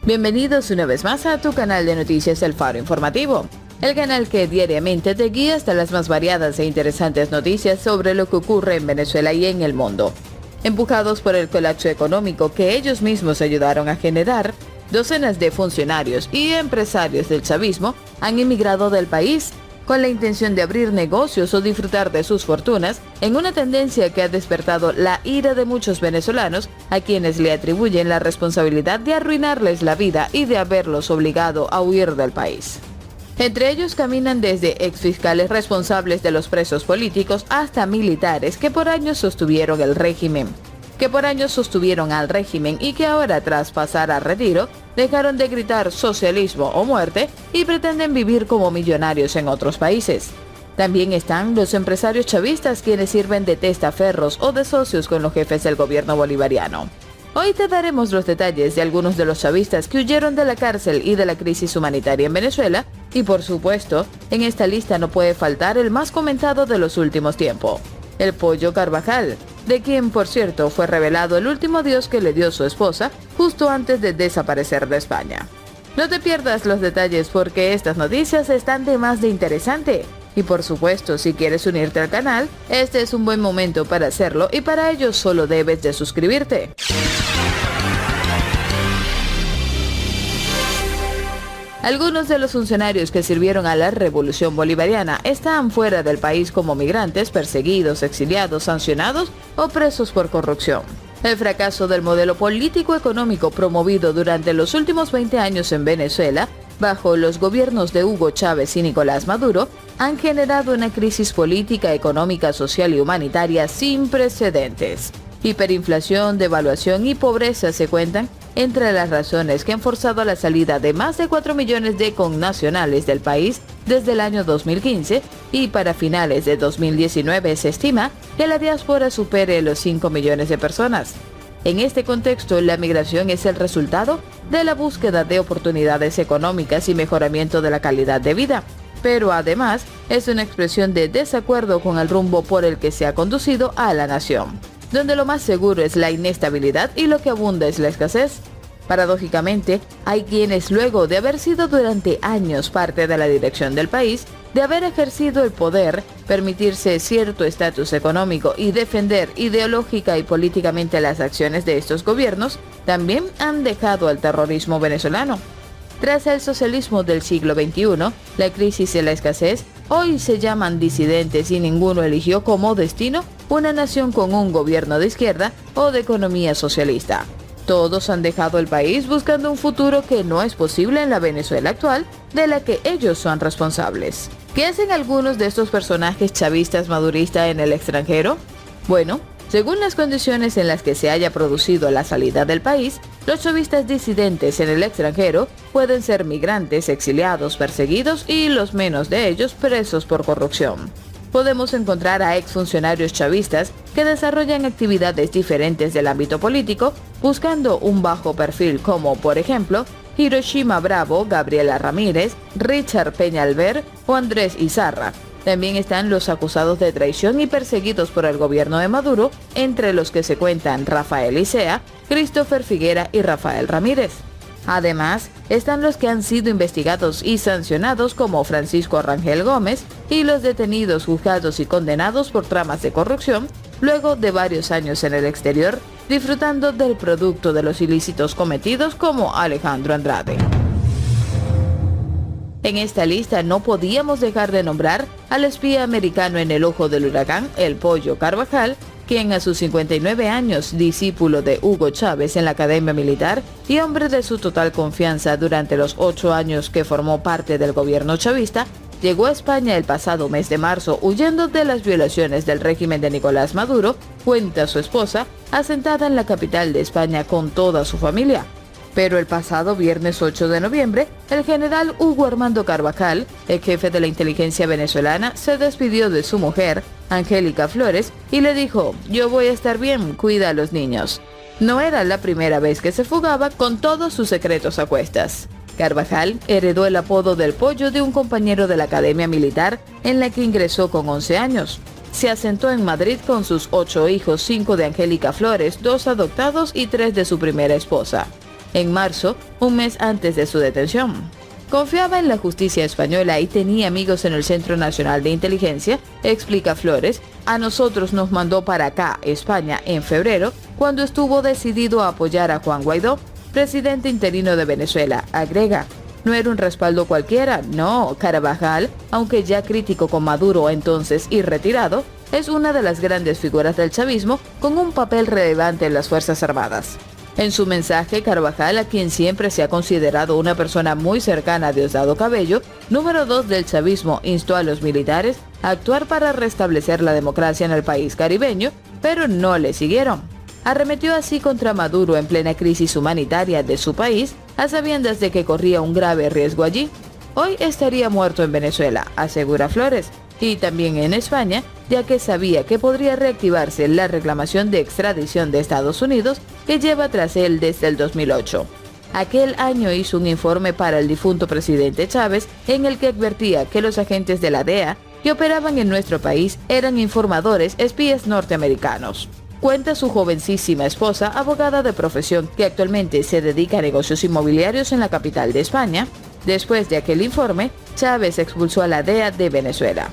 Bienvenidos una vez más a tu canal de noticias El Faro Informativo, el canal que diariamente te guía hasta las más variadas e interesantes noticias sobre lo que ocurre en Venezuela y en el mundo. Empujados por el colapso económico que ellos mismos ayudaron a generar, docenas de funcionarios y empresarios del chavismo han emigrado del país con la intención de abrir negocios o disfrutar de sus fortunas, en una tendencia que ha despertado la ira de muchos venezolanos a quienes le atribuyen la responsabilidad de arruinarles la vida y de haberlos obligado a huir del país. Entre ellos caminan desde exfiscales responsables de los presos políticos hasta militares que por años sostuvieron al régimen y que ahora, tras pasar a retiro, dejaron de gritar socialismo o muerte y pretenden vivir como millonarios en otros países. También están los empresarios chavistas quienes sirven de testaferros o de socios con los jefes del gobierno bolivariano. Hoy te daremos los detalles de algunos de los chavistas que huyeron de la cárcel y de la crisis humanitaria en Venezuela y, por supuesto, en esta lista no puede faltar el más comentado de los últimos tiempos, el Pollo Carvajal, de quien, por cierto, fue revelado el último adiós que le dio su esposa justo antes de desaparecer de España. No te pierdas los detalles porque estas noticias están de más de interesante. Y por supuesto, si quieres unirte al canal, este es un buen momento para hacerlo y para ello solo debes de suscribirte. Algunos de los funcionarios que sirvieron a la revolución bolivariana están fuera del país como migrantes, perseguidos, exiliados, sancionados o presos por corrupción. El fracaso del modelo político-económico promovido durante los últimos 20 años en Venezuela, bajo los gobiernos de Hugo Chávez y Nicolás Maduro, han generado una crisis política, económica, social y humanitaria sin precedentes. Hiperinflación, devaluación y pobreza se cuentan entre las razones que han forzado la salida de más de 4 millones de connacionales del país desde el año 2015 y para finales de 2019 se estima que la diáspora supere los 5 millones de personas. En este contexto, la migración es el resultado de la búsqueda de oportunidades económicas y mejoramiento de la calidad de vida, pero además es una expresión de desacuerdo con el rumbo por el que se ha conducido a la nación, donde lo más seguro es la inestabilidad y lo que abunda es la escasez. Paradójicamente, hay quienes luego de haber sido durante años parte de la dirección del país, de haber ejercido el poder, permitirse cierto estatus económico y defender ideológica y políticamente las acciones de estos gobiernos, también han dejado al terrorismo venezolano. Tras el socialismo del siglo XXI, la crisis y la escasez hoy se llaman disidentes y ninguno eligió como destino una nación con un gobierno de izquierda o de economía socialista. Todos han dejado el país buscando un futuro que no es posible en la Venezuela actual, de la que ellos son responsables. ¿Qué hacen algunos de estos personajes chavistas maduristas en el extranjero? Bueno, según las condiciones en las que se haya producido la salida del país, los chavistas disidentes en el extranjero pueden ser migrantes, exiliados, perseguidos y los menos de ellos presos por corrupción. Podemos encontrar a exfuncionarios chavistas que desarrollan actividades diferentes del ámbito político, buscando un bajo perfil como, por ejemplo, Hiroshima Bravo, Gabriela Ramírez, Richard Peñalver o Andrés Izarra. También están los acusados de traición y perseguidos por el gobierno de Maduro, entre los que se cuentan Rafael Icea, Christopher Figuera y Rafael Ramírez. Además, están los que han sido investigados y sancionados como Francisco Rangel Gómez y los detenidos, juzgados y condenados por tramas de corrupción, luego de varios años en el exterior, disfrutando del producto de los ilícitos cometidos como Alejandro Andrade. En esta lista no podíamos dejar de nombrar al espía americano en el ojo del huracán, el Pollo Carvajal, quien a sus 59 años, discípulo de Hugo Chávez en la Academia Militar y hombre de su total confianza durante los 8 años que formó parte del gobierno chavista, llegó a España el pasado mes de marzo huyendo de las violaciones del régimen de Nicolás Maduro, cuenta su esposa, asentada en la capital de España con toda su familia. Pero el pasado viernes 8 de noviembre, el general Hugo Armando Carvajal, el jefe de la inteligencia venezolana, se despidió de su mujer, Angélica Flores, y le dijo: "Yo voy a estar bien, cuida a los niños". No era la primera vez que se fugaba con todos sus secretos a cuestas. Carvajal heredó el apodo del Pollo de un compañero de la Academia Militar en la que ingresó con 11 años. Se asentó en Madrid con sus 8 hijos, 5 de Angélica Flores, 2 adoptados y 3 de su primera esposa. en marzo, un mes antes de su detención. Confiaba en la justicia española y tenía amigos en el Centro Nacional de Inteligencia, explica Flores. A nosotros nos mandó para acá, España, en febrero, cuando estuvo decidido a apoyar a Juan Guaidó, presidente interino de Venezuela, agrega. No era un respaldo cualquiera, no. Carvajal, aunque ya crítico con Maduro entonces y retirado, es una de las grandes figuras del chavismo con un papel relevante en las Fuerzas Armadas. En su mensaje, Carvajal, a quien siempre se ha considerado una persona muy cercana a Diosdado Cabello, número 2 del chavismo, instó a los militares a actuar para restablecer la democracia en el país caribeño, pero no le siguieron. Arremetió así contra Maduro en plena crisis humanitaria de su país, a sabiendas de que corría un grave riesgo allí. Hoy estaría muerto en Venezuela, asegura Flores, y también en España, ya que sabía que podría reactivarse la reclamación de extradición de Estados Unidos que lleva tras él desde el 2008. Aquel año hizo un informe para el difunto presidente Chávez en el que advertía que los agentes de la DEA que operaban en nuestro país eran informadores espías norteamericanos. Cuenta su jovencísima esposa, abogada de profesión, que actualmente se dedica a negocios inmobiliarios en la capital de España. Después de aquel informe, Chávez expulsó a la DEA de Venezuela.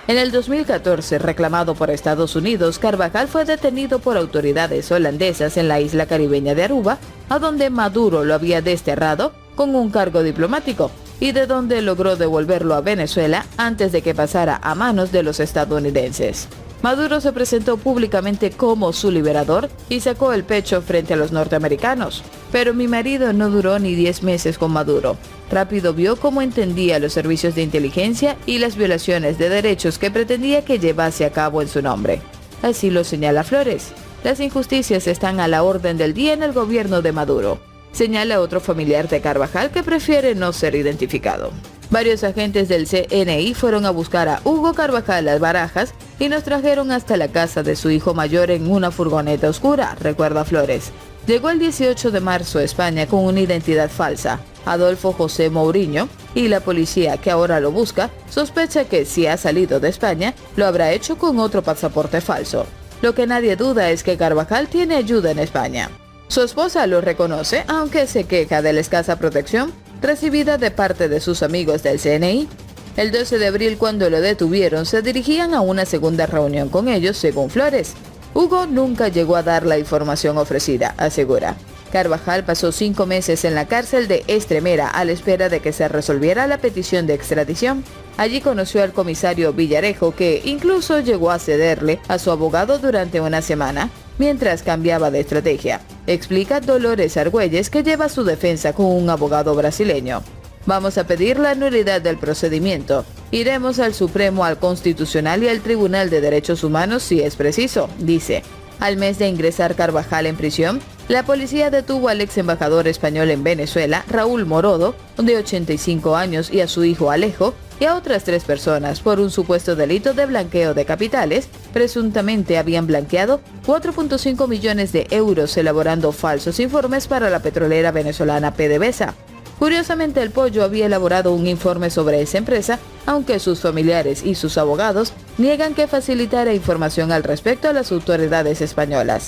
En el 2014, reclamado por Estados Unidos, Carvajal fue detenido por autoridades holandesas en la isla caribeña de Aruba, a donde Maduro lo había desterrado con un cargo diplomático, y de donde logró devolverlo a Venezuela antes de que pasara a manos de los estadounidenses. Maduro se presentó públicamente como su liberador y sacó el pecho frente a los norteamericanos. Pero mi marido no duró ni 10 meses con Maduro. Rápido vio cómo entendía los servicios de inteligencia y las violaciones de derechos que pretendía que llevase a cabo en su nombre. Así lo señala Flores. Las injusticias están a la orden del día en el gobierno de Maduro. Señala otro familiar de Carvajal que prefiere no ser identificado. Varios agentes del CNI fueron a buscar a Hugo Carvajal Las Barajas y nos trajeron hasta la casa de su hijo mayor en una furgoneta oscura, recuerda Flores. Llegó el 18 de marzo a España con una identidad falsa, Adolfo José Mourinho, y la policía, que ahora lo busca, sospecha que si ha salido de España, lo habrá hecho con otro pasaporte falso. Lo que nadie duda es que Carvajal tiene ayuda en España. Su esposa lo reconoce, aunque se queja de la escasa protección recibida de parte de sus amigos del CNI. El 12 de abril, cuando lo detuvieron, se dirigían a una segunda reunión con ellos, según Flores. Hugo nunca llegó a dar la información ofrecida, asegura. Carvajal pasó 5 meses en la cárcel de Estremera a la espera de que se resolviera la petición de extradición. Allí conoció al comisario Villarejo, que incluso llegó a cederle a su abogado durante una semana, mientras cambiaba de estrategia. Explica Dolores Argüelles, que lleva su defensa con un abogado brasileño. Vamos a pedir la nulidad del procedimiento. Iremos al Supremo, al Constitucional y al Tribunal de Derechos Humanos si es preciso, dice. Al mes de ingresar Carvajal en prisión, la policía detuvo al ex embajador español en Venezuela, Raúl Morodo, de 85 años, y a su hijo Alejo, y a otras 3 personas por un supuesto delito de blanqueo de capitales. Presuntamente habían blanqueado 4.5 millones de euros elaborando falsos informes para la petrolera venezolana PDVSA. Curiosamente, el Pollo había elaborado un informe sobre esa empresa, aunque sus familiares y sus abogados niegan que facilitara información al respecto a las autoridades españolas.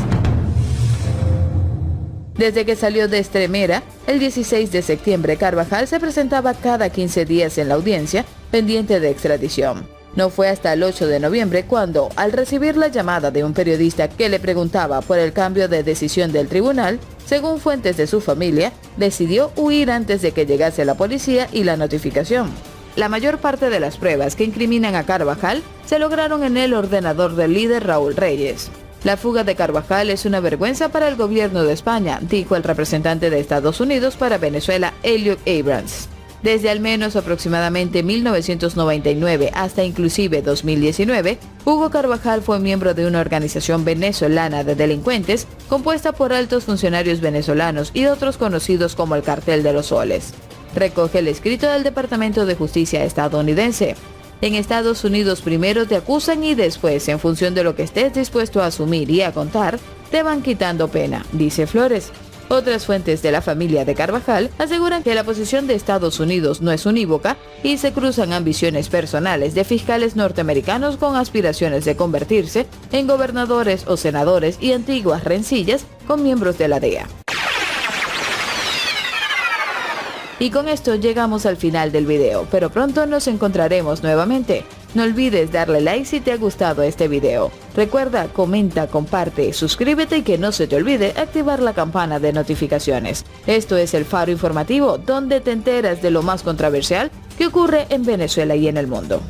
Desde que salió de Estremera, el 16 de septiembre, Carvajal se presentaba cada 15 días en la audiencia, pendiente de extradición. No fue hasta el 8 de noviembre cuando, al recibir la llamada de un periodista que le preguntaba por el cambio de decisión del tribunal, según fuentes de su familia, decidió huir antes de que llegase la policía y la notificación. La mayor parte de las pruebas que incriminan a Carvajal se lograron en el ordenador del líder Raúl Reyes. La fuga de Carvajal es una vergüenza para el gobierno de España, dijo el representante de Estados Unidos para Venezuela, Elliot Abrams. Desde al menos aproximadamente 1999 hasta inclusive 2019, Hugo Carvajal fue miembro de una organización venezolana de delincuentes compuesta por altos funcionarios venezolanos y otros conocidos como el Cartel de los Soles. Recoge el escrito del Departamento de Justicia estadounidense. En Estados Unidos primero te acusan y después, en función de lo que estés dispuesto a asumir y a contar, te van quitando pena, dice Flores. Otras fuentes de la familia de Carvajal aseguran que la posición de Estados Unidos no es unívoca y se cruzan ambiciones personales de fiscales norteamericanos con aspiraciones de convertirse en gobernadores o senadores y antiguas rencillas con miembros de la DEA. Y con esto llegamos al final del video, pero pronto nos encontraremos nuevamente. No olvides darle like si te ha gustado este video. Recuerda, comenta, comparte, suscríbete y que no se te olvide activar la campana de notificaciones. Esto es El Faro Informativo, donde te enteras de lo más controversial que ocurre en Venezuela y en el mundo.